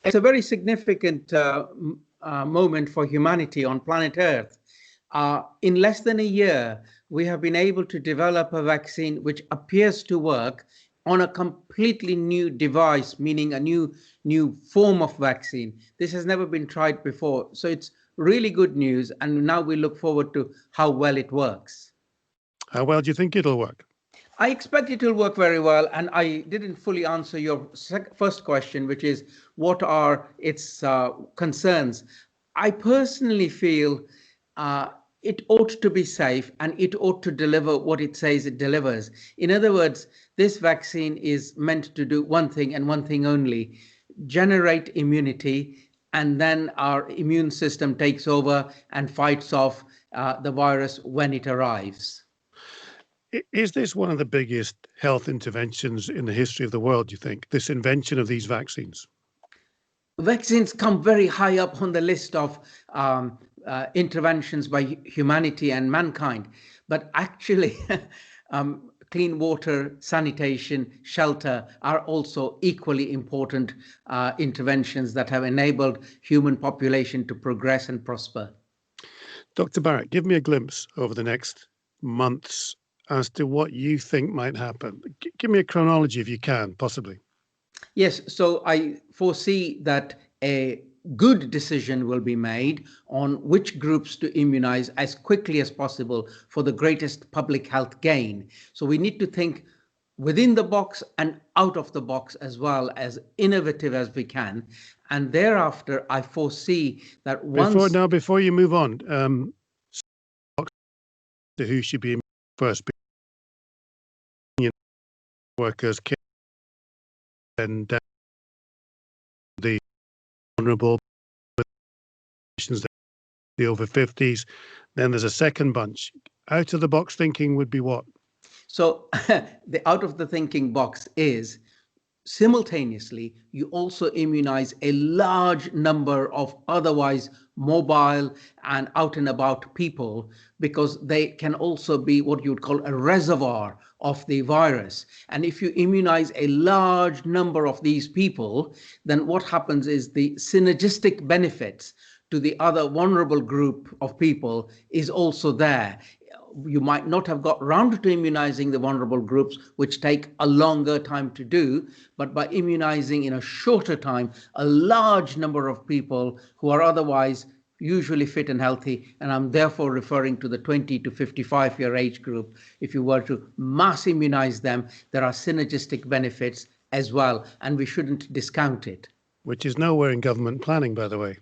It's a very significant moment for humanity on planet Earth. In less than a year, we have been able to develop a vaccine which appears to work on a completely new device, meaning a new form of vaccine. This has never been tried before. So it's really good news. And now we look forward to how well it works. How well do you think it'll work? I expect it will work very well. And I didn't fully answer your first question, which is what are its concerns? I personally feel it ought to be safe and it ought to deliver what it says it delivers. In other words, this vaccine is meant to do one thing and one thing only: generate immunity, and then our immune system takes over and fights off the virus when it arrives. Is this one of the biggest health interventions in the history of the world, do you think, this invention of these vaccines? Vaccines come very high up on the list of interventions by humanity and mankind. But actually, clean water, sanitation, shelter are also equally important interventions that have enabled human population to progress and prosper. Dr. Barrett, give me a glimpse over the next months as to what you think might happen. Give me a chronology if you can, possibly. Yes, so I foresee that a good decision will be made on which groups to immunize as quickly as possible for the greatest public health gain. So we need to think within the box and out of the box, as well as innovative as we can. And thereafter, I foresee that once... Before you move on, who should be first? Workers, kids, and the vulnerable, the over 50s. Then there's a second bunch. Out of the box thinking would be what? So the out of the thinking box is simultaneously you also immunize a large number of otherwise mobile and out and about people, because they can also be what you would call a reservoir of the virus. And if you immunize a large number of these people, then what happens is the synergistic benefits to the other vulnerable group of people is also there. You might not have got round to immunizing the vulnerable groups, which take a longer time to do, but by immunizing in a shorter time a large number of people who are otherwise usually fit and healthy, and I'm therefore referring to the 20 to 55-year age group, if you were to mass immunize them, there are synergistic benefits as well, and we shouldn't discount it. Which is nowhere in government planning, by the way.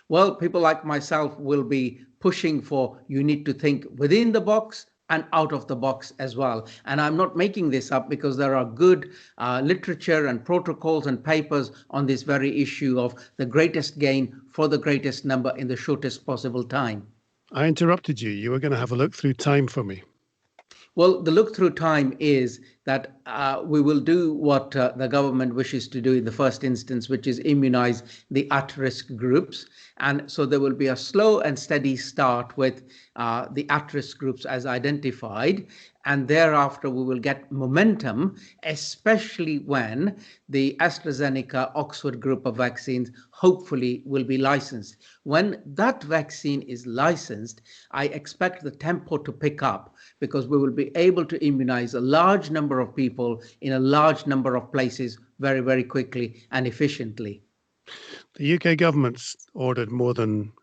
Well, people like myself will be pushing for you need to think within the box and out of the box as well. And I'm not making this up, because there are good literature and protocols and papers on this very issue of the greatest gain for the greatest number in the shortest possible time. I interrupted you. You were going to have a look through time for me. Well, the look through time is that we will do what the government wishes to do in the first instance, which is immunize the at-risk groups. And so there will be a slow and steady start with the at-risk groups as identified. And thereafter, we will get momentum, especially when the AstraZeneca Oxford group of vaccines hopefully will be licensed. When that vaccine is licensed, I expect the tempo to pick up, because we will be able to immunize a large number of people in a large number of places very, very quickly and efficiently. The UK government's ordered more than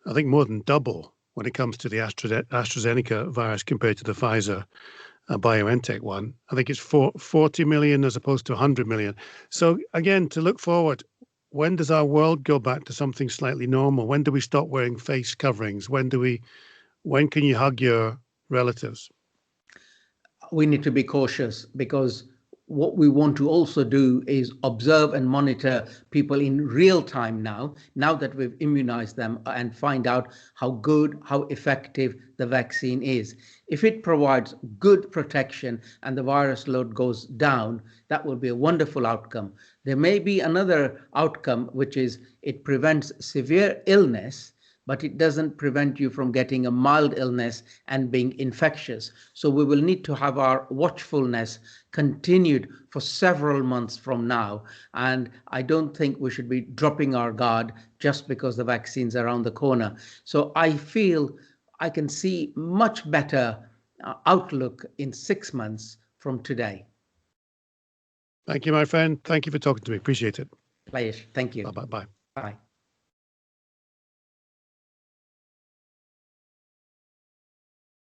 double when it comes to the AstraZeneca virus compared to the Pfizer BioNTech one. I think it's 40 million as opposed to 100 million. So again, to look forward, when does our world go back to something slightly normal? When do we stop wearing face coverings? When can you hug your relatives? We need to be cautious, because what we want to also do is observe and monitor people in real time now that we've immunized them, and find out how good, how effective the vaccine is. If it provides good protection and the virus load goes down, that will be a wonderful outcome. There may be another outcome, which is it prevents severe illness, but it doesn't prevent you from getting a mild illness and being infectious. So we will need to have our watchfulness continued for several months from now. And I don't think we should be dropping our guard just because the vaccine's around the corner. So I feel I can see much better outlook in 6 months from today. Thank you, my friend. Thank you for talking to me. Appreciate it. Pleasure. Thank you. Bye-bye. Bye.